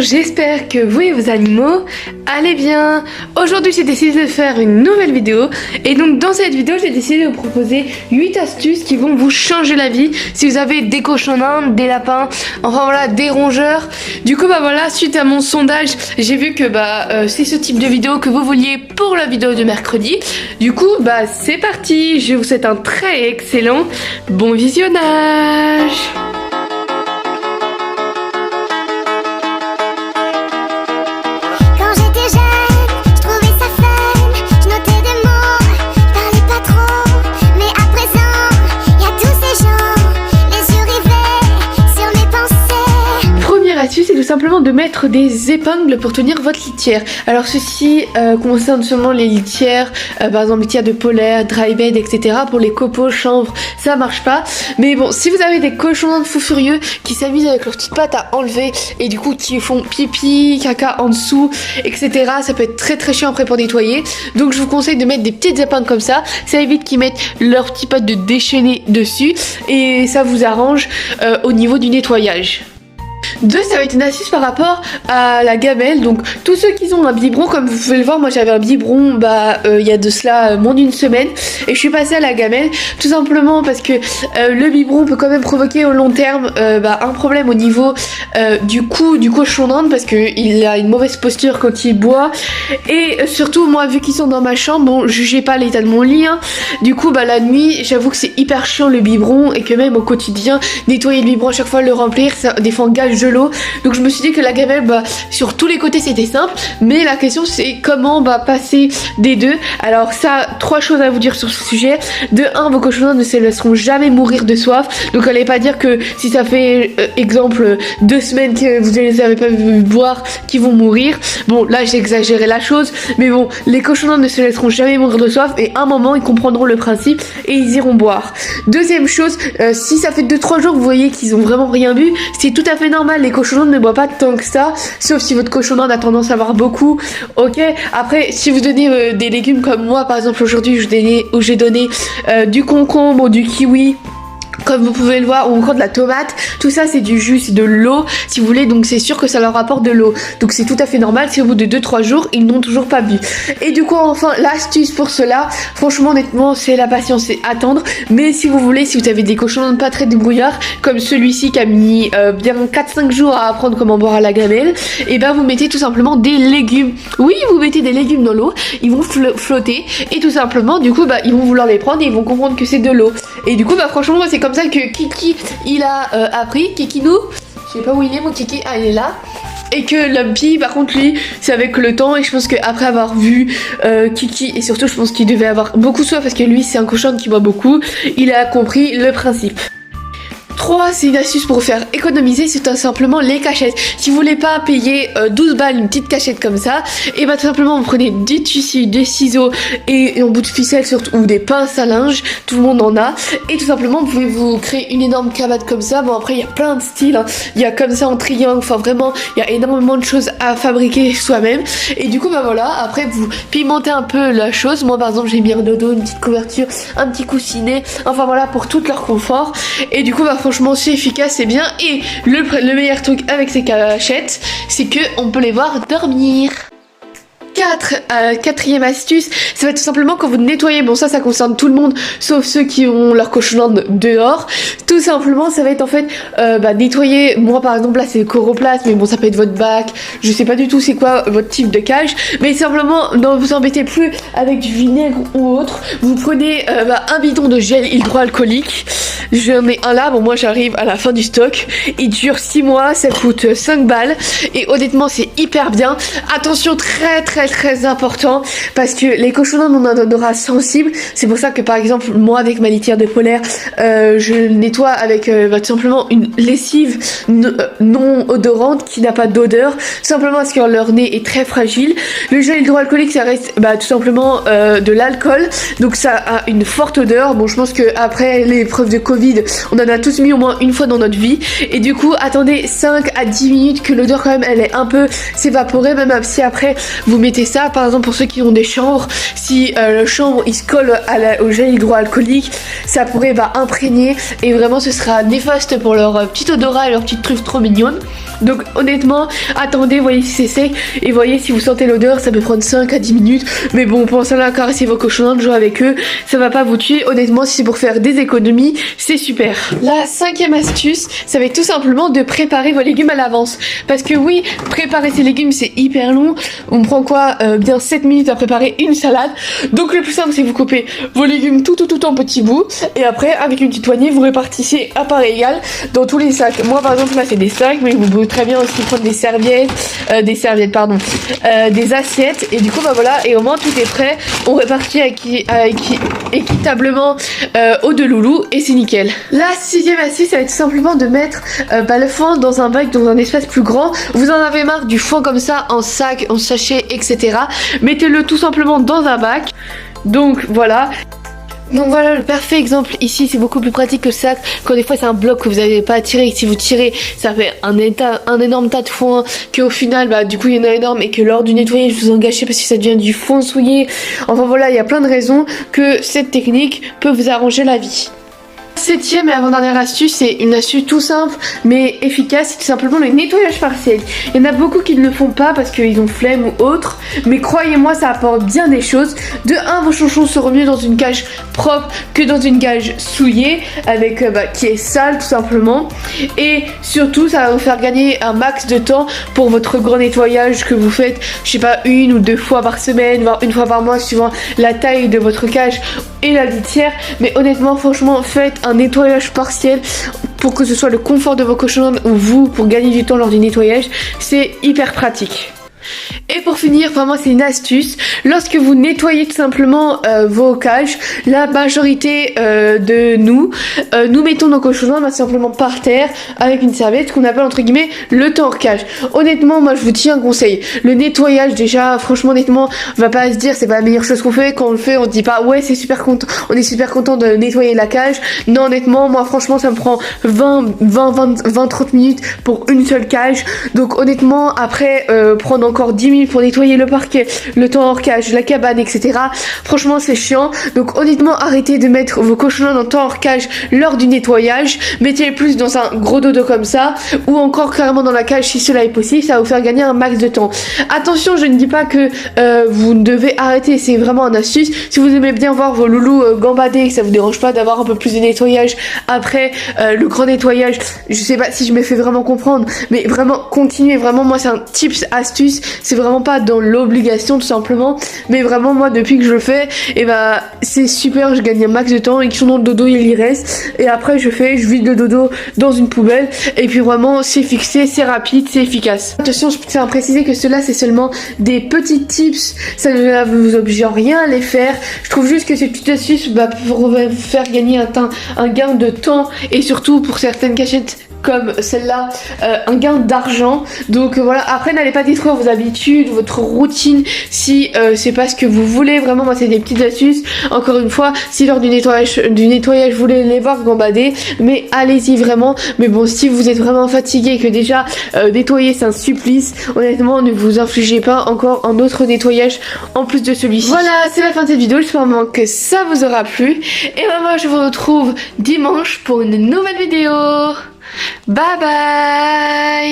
j'espère que vous et vos animaux allez bien. Aujourd'hui j'ai décidé de faire une nouvelle vidéo et donc dans cette vidéo j'ai décidé de vous proposer 8 astuces qui vont vous changer la vie si vous avez des cochons d'Inde, des lapins, enfin voilà, des rongeurs. Du coup voilà, suite à mon sondage j'ai vu que c'est ce type de vidéo que vous vouliez pour la vidéo de mercredi. Du coup c'est parti, je vous souhaite un très excellent bon visionnage. C'est tout simplement de mettre des épingles pour tenir votre litière. Alors ceci concerne seulement les litières, par exemple litière de polaire, dry bed, etc. Pour les copeaux, chanvres, ça marche pas. Mais bon, si vous avez des cochons d'Inde fous furieux qui s'amusent avec leurs petites pattes à enlever et du coup qui font pipi, caca en dessous, etc. Ça peut être très très chiant après pour nettoyer. Donc je vous conseille de mettre des petites épingles comme ça. Ça évite qu'ils mettent leurs petites pattes de déchaîner dessus et ça vous arrange au niveau du nettoyage. 2, ça va être une astuce par rapport à la gamelle. Donc tous ceux qui ont un biberon, comme vous pouvez le voir, moi j'avais un biberon il y a de cela moins d'une semaine et je suis passée à la gamelle tout simplement parce que le biberon peut quand même provoquer au long terme un problème au niveau du cou du cochon d'Inde parce qu'il a une mauvaise posture quand il boit et surtout moi vu qu'ils sont dans ma chambre, bon jugez pas l'état de mon lit hein. Du coup la nuit j'avoue que c'est hyper chiant le biberon et que même au quotidien nettoyer le biberon à chaque fois, le remplir, ça des fois engage de l'eau. Donc je me suis dit que la gamelle sur tous les côtés c'était simple, mais la question c'est comment passer des deux. Alors ça, 3 choses à vous dire sur ce sujet. De 1, vos cochons d'Inde ne se laisseront jamais mourir de soif, donc allez pas dire que si ça fait exemple 2 semaines que vous ne les avez pas vu boire qu'ils vont mourir. Bon là j'ai exagéré la chose, mais bon les cochons d'Inde ne se laisseront jamais mourir de soif et à un moment ils comprendront le principe et ils iront boire. Deuxième chose, si ça fait 2-3 jours que vous voyez qu'ils ont vraiment rien bu, c'est tout à fait normal, les cochons d'Inde ne boivent pas tant que ça, sauf si votre cochon d'Inde a tendance à boire beaucoup, ok. Après si vous donnez des légumes comme moi par exemple aujourd'hui j'ai donné du concombre ou du kiwi, comme vous pouvez le voir, ou encore de la tomate, tout ça c'est du jus, c'est de l'eau si vous voulez, donc c'est sûr que ça leur apporte de l'eau, donc c'est tout à fait normal si au bout de 2-3 jours ils n'ont toujours pas bu. Et du coup enfin l'astuce pour cela, franchement honnêtement c'est la patience, c'est attendre. Mais si vous voulez, si vous avez des cochons d'Inde pas très débrouillards comme celui-ci qui a mis bien 4-5 jours à apprendre comment boire à la gamelle, et vous mettez tout simplement des légumes. Oui, vous mettez des légumes dans l'eau, ils vont flotter et tout simplement du coup ils vont vouloir les prendre et ils vont comprendre que c'est de l'eau. Et du coup franchement moi c'est comme ça que Kiki il a appris. Kikinou, je sais pas où il est mon Kiki, ah il est là. Et que Lumpy par contre lui c'est avec le temps, et je pense qu'après avoir vu Kiki, et surtout je pense qu'il devait avoir beaucoup soif parce que lui c'est un cochon qui boit beaucoup, il a compris le principe. 3, c'est une astuce pour vous faire économiser, c'est tout simplement les cachettes. Si vous voulez pas payer 12 balles une petite cachette comme ça, et tout simplement vous prenez du tissu, des ciseaux et un bout de ficelle surtout, ou des pinces à linge, tout le monde en a, et tout simplement vous pouvez vous créer une énorme cravate comme ça. Bon après il y a plein de styles hein. Il y a comme ça en triangle, enfin vraiment il y a énormément de choses à fabriquer soi-même. Et du coup voilà, après vous pimentez un peu la chose. Moi par exemple j'ai mis un dodo, une petite couverture, un petit coussinet, enfin voilà pour tout leur confort. Et du coup franchement c'est efficace, c'est bien. Et le meilleur truc avec ces cachettes, c'est que on peut les voir dormir. 4ème astuce, ça va être tout simplement quand vous nettoyez, bon ça concerne tout le monde sauf ceux qui ont leur cochon d'Inde dehors, tout simplement ça va être en fait nettoyer. Moi par exemple là c'est le coroplast, mais bon ça peut être votre bac, je sais pas du tout c'est quoi votre type de cage, mais simplement ne vous embêtez plus avec du vinaigre ou autre, vous prenez un bidon de gel hydroalcoolique, j'en ai un là, bon moi j'arrive à la fin du stock, il dure 6 mois, ça coûte 5 balles et honnêtement c'est hyper bien. Attention, très important, parce que les cochons d'Inde ont un odorat sensible, c'est pour ça que par exemple moi avec ma litière de polaire je nettoie avec tout simplement une lessive non odorante qui n'a pas d'odeur, tout simplement parce que leur nez est très fragile. Le gel hydroalcoolique ça reste tout simplement de l'alcool, donc ça a une forte odeur. Bon je pense que après l'épreuve de Covid Covid, on en a tous mis au moins une fois dans notre vie. Et du coup, attendez 5 à 10 minutes que l'odeur quand même, elle est un peu s'évaporer, même si après vous mettez ça, par exemple pour ceux qui ont des chanvres, si le chanvre il se colle au gel hydroalcoolique, ça pourrait imprégner et vraiment ce sera néfaste pour leur petit odorat et leur petite truffe trop mignonne. Donc honnêtement, attendez, voyez si c'est sec et voyez si vous sentez l'odeur, ça peut prendre 5 à 10 minutes. Mais bon, pensez à caresser vos cochons, jouer avec eux, ça va pas vous tuer. Honnêtement, si c'est pour faire des économies, c'est super. La 5e astuce, ça va être tout simplement de préparer vos légumes à l'avance. Parce que oui, préparer ces légumes, c'est hyper long. On prend quoi bien 7 minutes à préparer une salade. Donc le plus simple, c'est que vous coupez vos légumes tout en petits bouts. Et après, avec une petite poignée, vous répartissez à part égale dans tous les sacs. Moi, par exemple, là, c'est des sacs, mais vous pouvez très bien aussi prendre des serviettes, des assiettes. Et du coup, voilà, et au moins tout est prêt. On répartit équitablement au de loulou et c'est nickel. La 6e astuce, ça va être tout simplement de mettre le foin dans un bac, dans un espace plus grand. Vous en avez marre du foin comme ça, en sac, en sachet, etc. Mettez-le tout simplement dans un bac. Donc voilà. Donc voilà le parfait exemple ici, c'est beaucoup plus pratique que le sac quand des fois c'est un bloc que vous n'avez pas à tirer et que si vous tirez ça fait un énorme tas de foin qu'au final du coup il y en a énorme et que lors du nettoyage vous en gâchez parce que ça devient du foin souillé. Enfin voilà, il y a plein de raisons que cette technique peut vous arranger la vie. 7e et avant-dernière astuce, c'est une astuce tout simple mais efficace, c'est tout simplement le nettoyage partiel. Il y en a beaucoup qui ne le font pas parce qu'ils ont flemme ou autre, mais croyez-moi ça apporte bien des choses. De 1, vos chouchons seront mieux dans une cage propre que dans une cage souillée avec qui est sale tout simplement. Et surtout ça va vous faire gagner un max de temps pour votre grand nettoyage que vous faites, je sais pas, 1 ou 2 fois par semaine, voire 1 fois par mois suivant la taille de votre cage et la litière. Mais honnêtement, franchement, faites un nettoyage partiel pour que ce soit le confort de vos cochons ou vous pour gagner du temps lors du nettoyage. C'est hyper pratique. Et pour finir, vraiment c'est une astuce, lorsque vous nettoyez tout simplement vos cages, la majorité de nous mettons nos cochons simplement par terre avec une serviette, ce qu'on appelle entre guillemets le torquage. Honnêtement, moi je vous tiens un conseil, le nettoyage déjà, franchement honnêtement, on va pas se dire c'est pas la meilleure chose qu'on fait, quand on le fait on dit pas ouais c'est super content, on est super content de nettoyer la cage. Non honnêtement, moi franchement ça me prend 20-30 minutes pour une seule cage, donc honnêtement après prendre encore 10 minutes pour nettoyer le parquet, le temps hors cage, la cabane, etc. Franchement, c'est chiant. Donc, honnêtement, arrêtez de mettre vos cochons en temps hors cage lors du nettoyage. Mettez-les plus dans un gros dodo comme ça, ou encore carrément dans la cage si cela est possible. Ça va vous faire gagner un max de temps. Attention, je ne dis pas que vous devez arrêter. C'est vraiment une astuce. Si vous aimez bien voir vos loulous gambader, que ça vous dérange pas d'avoir un peu plus de nettoyage après le grand nettoyage, je sais pas si je me fais vraiment comprendre, mais vraiment continuez. Vraiment, moi, c'est un tips astuce. C'est vraiment pas dans l'obligation tout simplement, mais vraiment moi depuis que je le fais, et c'est super, je gagne un max de temps et qui sont dans le dodo il y reste, et après je vide le dodo dans une poubelle, et puis vraiment c'est fixé, c'est rapide, c'est efficace. Attention, je tiens à préciser que cela c'est seulement des petits tips, ça ne vous oblige rien à les faire. Je trouve juste que ces petites astuces pour vous faire gagner un gain de temps, et surtout pour certaines cachettes comme celle-là, un gain d'argent. Donc voilà, après n'allez pas détruire vos habitudes, votre routine si c'est pas ce que vous voulez. Vraiment, moi c'est des petites astuces. Encore une fois, si lors du nettoyage vous voulez les voir gambader, mais allez-y vraiment. Mais bon, si vous êtes vraiment fatigué et que déjà nettoyer c'est un supplice, honnêtement ne vous infligez pas encore un autre nettoyage en plus de celui-ci. Voilà, c'est la fin de cette vidéo, j'espère vraiment que ça vous aura plu. Et moi je vous retrouve dimanche pour une nouvelle vidéo. Bye bye.